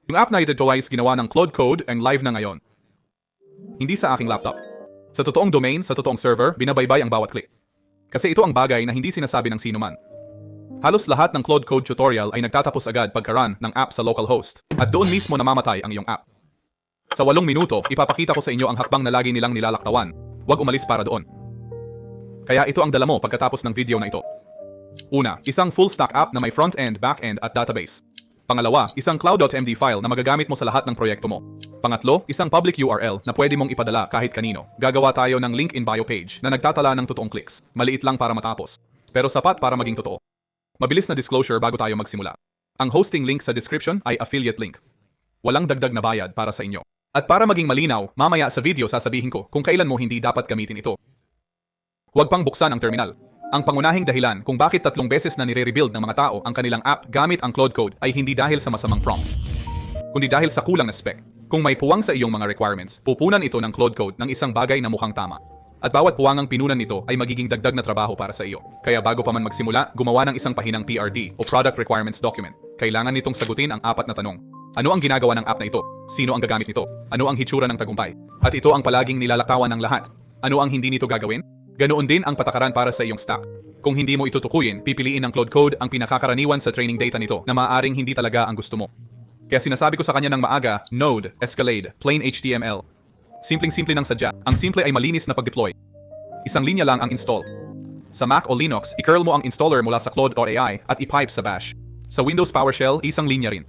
Yung app na ito ay ginawa ng Claude Code ang live na ngayon. Hindi sa aking laptop. Sa totoong domain, sa totoong server, binabaybay ang bawat click. Kasi ito ang bagay na hindi sinasabi ng sino man. Halos lahat ng Claude Code tutorial ay nagtatapos agad pagka-run ng app sa local host. At doon mismo namamatay ang iyong app. Sa 8 minuto, ipapakita ko sa inyo ang hakbang na lagi nilang nilalaktawan. Huwag umalis para doon. Kaya ito ang dala mo pagkatapos ng video na ito. Una, isang full-stack app na may front-end, back-end at database. Pangalawa, isang cloud.md file na magagamit mo sa lahat ng proyekto mo. Pangatlo, isang public URL na pwede mong ipadala kahit kanino. Gagawa tayo ng link in bio page na nagtatala ng totoong clicks. Maliit lang para matapos. Pero sapat para maging totoo. Mabilis na disclosure bago tayo magsimula. Ang hosting link sa description ay affiliate link. Walang dagdag na bayad para sa inyo. At para maging malinaw, mamaya sa video sasabihin ko kung kailan mo hindi dapat gamitin ito. Huwag pang buksan ang terminal. Ang pangunahing dahilan kung bakit 3 beses na nire-rebuild ng mga tao ang kanilang app gamit ang Claude Code ay hindi dahil sa masamang prompt, kundi dahil sa kulang na spec. Kung may puwang sa iyong mga requirements, pupunan ito ng Claude Code ng isang bagay na mukhang tama. At bawat puwangang pinunan nito ay magiging dagdag na trabaho para sa iyo. Kaya bago pa man magsimula, gumawa ng isang pahinang PRD o Product Requirements Document. Kailangan nitong sagutin ang 4 na tanong. Ano ang ginagawa ng app na ito? Sino ang gagamit nito? Ano ang hitsura ng tagumpay? At ito ang palaging nilalaktawan ng lahat. Ano ang hindi nito gagawin? Ganoon din ang patakaran para sa iyong stack. Kung hindi mo ito tukuyin, pipiliin ng Claude Code ang pinakakaraniwan sa training data nito na maaaring hindi talaga ang gusto mo. Kaya sinasabi ko sa kanya ng maaga, Node, Escalade, Plain HTML. Simpleng-simple ng sadya. Ang simple ay malinis na pag-deploy. Isang linya lang ang install. Sa Mac o Linux, i-curl mo ang installer mula sa Claude.ai at i-pipe sa Bash. Sa Windows PowerShell, isang linya rin.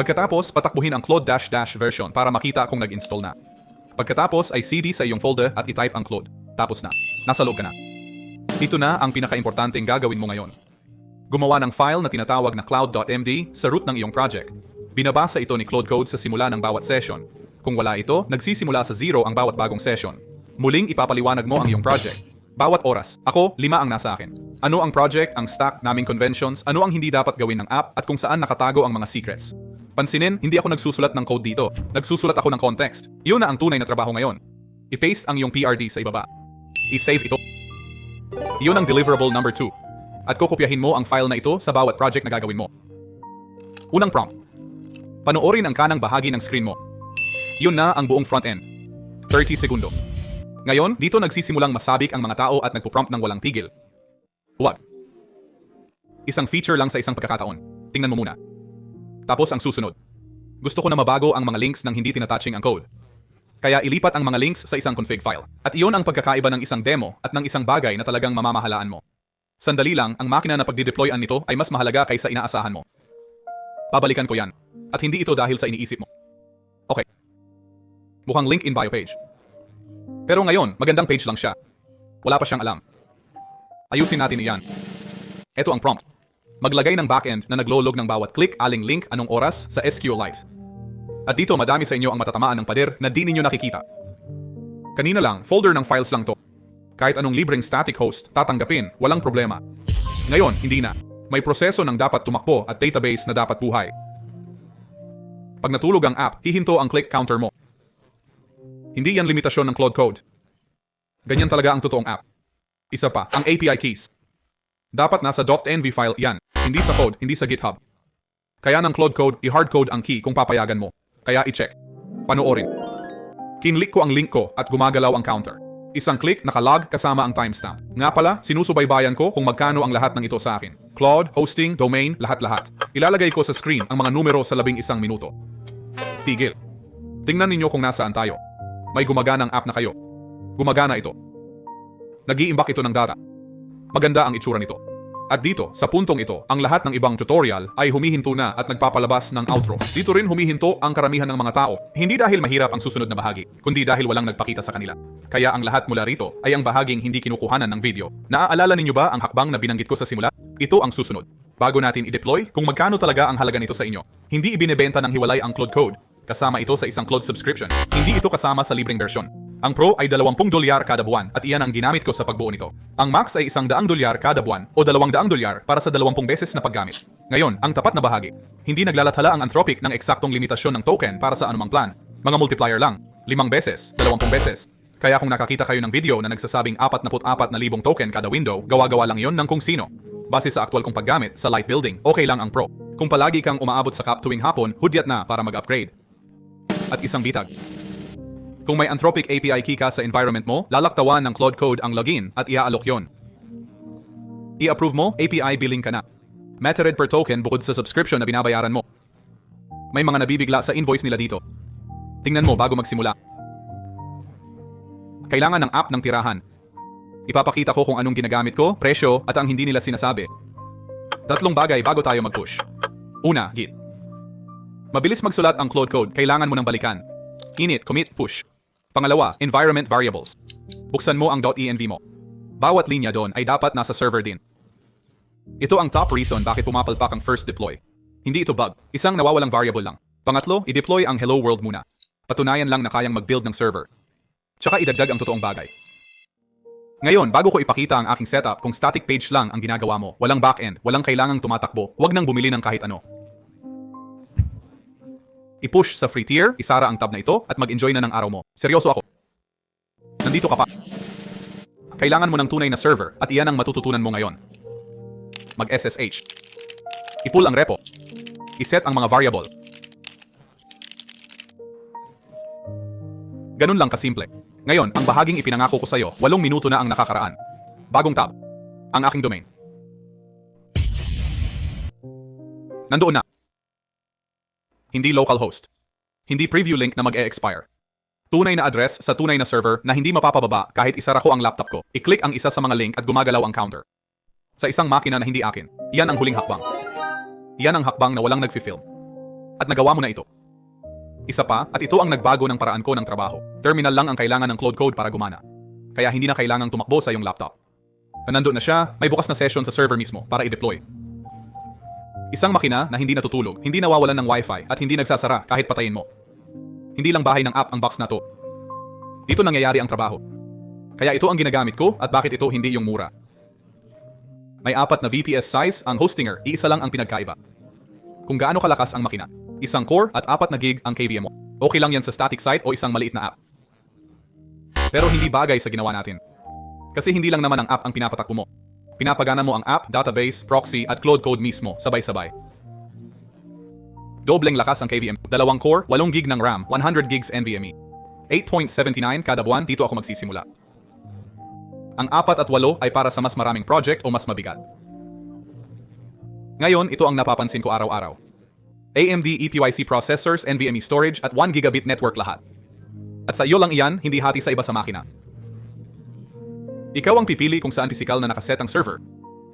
Pagkatapos, patakbuhin ang Claude -- version para makita kung nag-install na. Pagkatapos ay CD sa iyong folder at i-type ang Claude. Tapos na. Nasa loob ka na. Ito na ang pinaka-importanteng gagawin mo ngayon. Gumawa ng file na tinatawag na cloud.md sa root ng iyong project. Binabasa ito ni Claude Code sa simula ng bawat session. Kung wala ito, nagsisimula sa 0 ang bawat bagong session. Muling ipapaliwanag mo ang iyong project. Bawat oras. Ako, 5 ang nasa akin. Ano ang project, ang stack, naming conventions, ano ang hindi dapat gawin ng app at kung saan nakatago ang mga secrets. Pansinin, hindi ako nagsusulat ng code dito. Nagsusulat ako ng context. Iyon na ang tunay na trabaho ngayon. I-paste ang iyong PRD sa ibaba. I-save ito. Iyon ang deliverable number 2. At kokopyahin mo ang file na ito sa bawat project na gagawin mo. Unang prompt. Panoorin ang kanang bahagi ng screen mo. Iyon na ang buong front-end. 30 segundo. Ngayon, dito nagsisimulang masabik ang mga tao at nagpo-prompt ng walang tigil. Huwag. Isang feature lang sa isang pagkakataon. Tingnan mo muna. Tapos ang susunod. Gusto ko na mabago ang mga links nang hindi tinatouching ang code. Kaya ilipat ang mga links sa isang config file. At iyon ang pagkakaiba ng isang demo at ng isang bagay na talagang mamamahalaan mo. Sandali lang, ang makina na pagdideployan nito ay mas mahalaga kaysa inaasahan mo. Babalikan ko yan. At hindi ito dahil sa iniisip mo. Okay. Mukhang link in bio page. Pero ngayon, magandang page lang siya. Wala pa siyang alam. Ayusin natin iyan. Ito ang prompt. Maglagay ng backend na naglo-log ng bawat click, aling link, anong oras sa SQLite. At dito madami sa inyo ang matatamaan ng pader na di ninyo nakikita. Kanina lang, folder ng files lang to. Kahit anong libreng static host, tatanggapin, walang problema. Ngayon, hindi na. May proseso ng dapat tumakbo at database na dapat buhay. Pag natulog ang app, hihinto ang click counter mo. Hindi yan limitasyon ng Claude Code. Ganyan talaga ang totoong app. Isa pa, ang API keys. Dapat nasa .env file yan, hindi sa code, hindi sa GitHub. Kaya ng Claude Code, i-hardcode ang key kung papayagan mo. Kaya i-check. Panoorin. Kinlik ko ang link ko at gumagalaw ang counter. Isang click, nakalog kasama ang timestamp. Nga pala, sinusubaybayan ko kung magkano ang lahat ng ito sa akin. Claude, hosting, domain, lahat-lahat. Ilalagay ko sa screen ang mga numero sa 11 minuto. Tigil. Tingnan ninyo kung nasaan tayo. May gumaganang app na kayo. Gumagana ito. Nag-iimbak ito ng data. Maganda ang itsura nito. At dito, sa puntong ito, ang lahat ng ibang tutorial ay humihinto na at nagpapalabas ng outro. Dito rin humihinto ang karamihan ng mga tao. Hindi dahil mahirap ang susunod na bahagi, kundi dahil walang nagpakita sa kanila. Kaya ang lahat mula rito ay ang bahaging hindi kinukuhanan ng video. Naaalala ninyo ba ang hakbang na binanggit ko sa simula? Ito ang susunod. Bago natin i-deploy, kung magkano talaga ang halaga nito sa inyo. Hindi ibinebenta ng hiwalay ang Claude Code. Kasama ito sa isang Claude subscription. Hindi ito kasama sa libreng bersyon. Ang Pro ay $20 kada buwan at iyan ang ginamit ko sa pagbuo nito. Ang Max ay $100 kada buwan o $200 para sa 20 beses na paggamit. Ngayon, ang tapat na bahagi. Hindi naglalathala ang Anthropic ng eksaktong limitasyon ng token para sa anumang plan. Mga multiplier lang. 5 beses, 20 beses. Kaya kung nakakita kayo ng video na nagsasabing 44,000 token kada window, gawa-gawa lang yon ng kung sino. Base sa aktwal kong paggamit sa light building, okay lang ang Pro. Kung palagi kang umaabot sa CAP tuwing hapon, hudyat na para mag-upgrade. At isang bitag. Kung may Anthropic API key ka sa environment mo, lalaktawan ng Claude Code ang login at iaalok yon. I-approve mo, API billing ka na. Metered per token bukod sa subscription na binabayaran mo. May mga nabibigla sa invoice nila dito. Tingnan mo bago magsimula. Kailangan ng app ng tirahan. Ipapakita ko kung anong ginagamit ko, presyo, at ang hindi nila sinasabi. 3 bagay bago tayo mag-push. Una, Git. Mabilis magsulat ang Claude Code, kailangan mo nang balikan. Init, commit, push. Pangalawa, environment variables. Buksan mo ang .env mo. Bawat linya doon ay dapat nasa server din. Ito ang top reason bakit pumapalpak ang first deploy. Hindi ito bug, isang nawawalang variable lang. Pangatlo, i-deploy ang hello world muna. Patunayan lang na kayang mag-build ng server. Tsaka idagdag ang totoong bagay. Ngayon, bago ko ipakita ang aking setup kung static page lang ang ginagawa mo, walang backend, walang kailangang tumatakbo, huwag nang bumili ng kahit ano. I-push sa free tier, isara ang tab na ito, at mag-enjoy na ng araw mo. Seryoso ako. Nandito ka pa. Kailangan mo ng tunay na server, at iyan ang matututunan mo ngayon. Mag-SSH. I-pull ang repo. I-set ang mga variable. Ganun lang kasimple. Ngayon, ang bahaging ipinangako ko sa'yo, 8 minuto na ang nakakaraan. Bagong tab. Ang aking domain. Nandoon na. Hindi localhost. Hindi preview link na mag-e-expire. Tunay na address sa tunay na server na hindi mapapababa kahit isara ko ang laptop ko. I-click ang isa sa mga link at gumagalaw ang counter. Sa isang makina na hindi akin. Iyan ang huling hakbang. Iyan ang hakbang na walang nag-film. At nagawa mo na ito. Isa pa, at ito ang nagbago ng paraan ko ng trabaho. Terminal lang ang kailangan ng Claude Code para gumana. Kaya hindi na kailangang tumakbo sa iyong laptop. Nandun na siya, may bukas na session sa server mismo para i-deploy. Isang makina na hindi natutulog, hindi nawawalan ng wifi at hindi nagsasara kahit patayin mo. Hindi lang bahay ng app ang box na to. Dito nangyayari ang trabaho. Kaya ito ang ginagamit ko at bakit ito hindi yung mura. May 4 na VPS size ang hostinger, iisa lang ang pinagkaiba. Kung gaano kalakas ang makina. Isang core at 4 na gig ang KVM mo. Okay lang yan sa static site o isang maliit na app. Pero hindi bagay sa ginawa natin. Kasi hindi lang naman ang app ang pinapatakbo mo. Pinapagana mo ang app, database, proxy at Claude Code mismo, sabay-sabay. Dobleng lakas ang KVM. 2 core, 8 gig ng RAM, 100 gigs NVMe. 8.79 kada buwan, dito ako magsisimula. Ang 4 at 8 ay para sa mas maraming project o mas mabigat. Ngayon, ito ang napapansin ko araw-araw. AMD EPYC processors, NVMe storage at 1 gigabit network lahat. At sa iyo lang iyan, hindi hati sa iba sa makina. Ikaw ang pipili kung saan pisikal na nakaset ang server.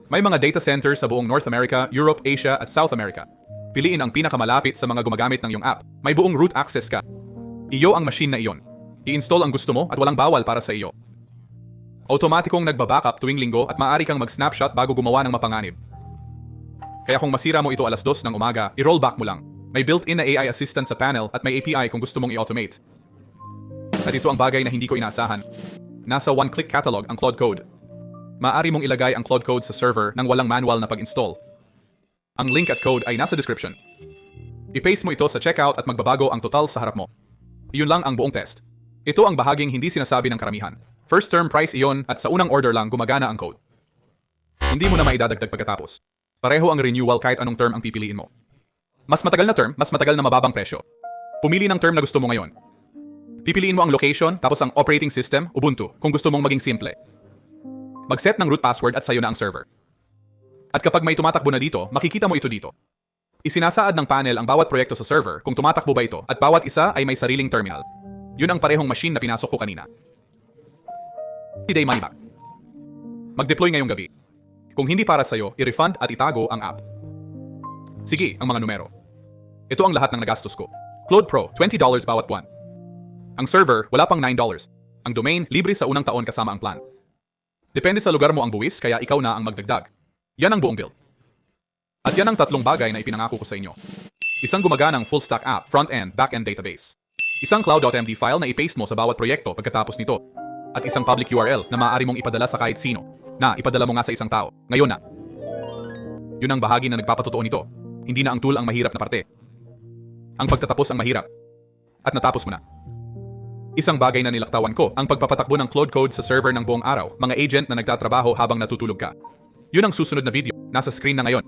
May mga data centers sa buong North America, Europe, Asia at South America. Piliin ang pinakamalapit sa mga gumagamit ng iyong app. May buong root access ka. Iyo ang machine na iyon. I-install ang gusto mo at walang bawal para sa iyo. Automatikong nagba-backup tuwing linggo at maaari kang mag-snapshot bago gumawa ng mapanganib. Kaya kung masira mo ito alas 2 ng umaga, i-rollback mo lang. May built-in na AI assistant sa panel at may API kung gusto mong i-automate. At ito ang bagay na hindi ko inaasahan. Nasa one-click catalog ang Claude Code. Maaari mong ilagay ang Claude Code sa server nang walang manual na pag-install. Ang link at code ay nasa description. I-paste mo ito sa checkout at magbabago ang total sa harap mo. Iyon lang ang buong test. Ito ang bahaging hindi sinasabi ng karamihan. First term price iyon at sa unang order lang gumagana ang code. Hindi mo na maidadagdag pagkatapos. Pareho ang renewal kahit anong term ang pipiliin mo. Mas matagal na term, mas matagal na mababang presyo. Pumili ng term na gusto mo ngayon. Pipiliin mo ang location, tapos ang operating system, Ubuntu, kung gusto mong maging simple. Mag-set ng root password at sayo na ang server. At kapag may tumatakbo na dito, makikita mo ito dito. Isinasaad ng panel ang bawat proyekto sa server kung tumatakbo ba ito at bawat isa ay may sariling terminal. Yun ang parehong machine na pinasok ko kanina. Day money back. Mag-deploy ngayong gabi. Kung hindi para sa'yo, i-refund at itago ang app. Sige, ang mga numero. Ito ang lahat ng nagastos ko. Claude Pro, $20 bawat buwan. Ang server, wala pang $9. Ang domain, libre sa unang taon kasama ang plan. Depende sa lugar mo ang buwis, kaya ikaw na ang magdagdag. Yan ang buong build. At yan ang 3 bagay na ipinangako ko sa inyo. Isang gumaganang full-stack app, front-end, back-end database. Isang cloud.md file na i-paste mo sa bawat proyekto pagkatapos nito. At isang public URL na maaari mong ipadala sa kahit sino. Na ipadala mo nga sa isang tao. Ngayon na. Yun ang bahagi na nagpapatotoo nito. Hindi na ang tool ang mahirap na parte. Ang pagtatapos ang mahirap. At natapos mo na. Isang bagay na nilaktawan ko, ang pagpapatakbo ng Claude Code sa server ng buong araw, mga agent na nagtatrabaho habang natutulog ka. Yun ang susunod na video, nasa screen na ngayon.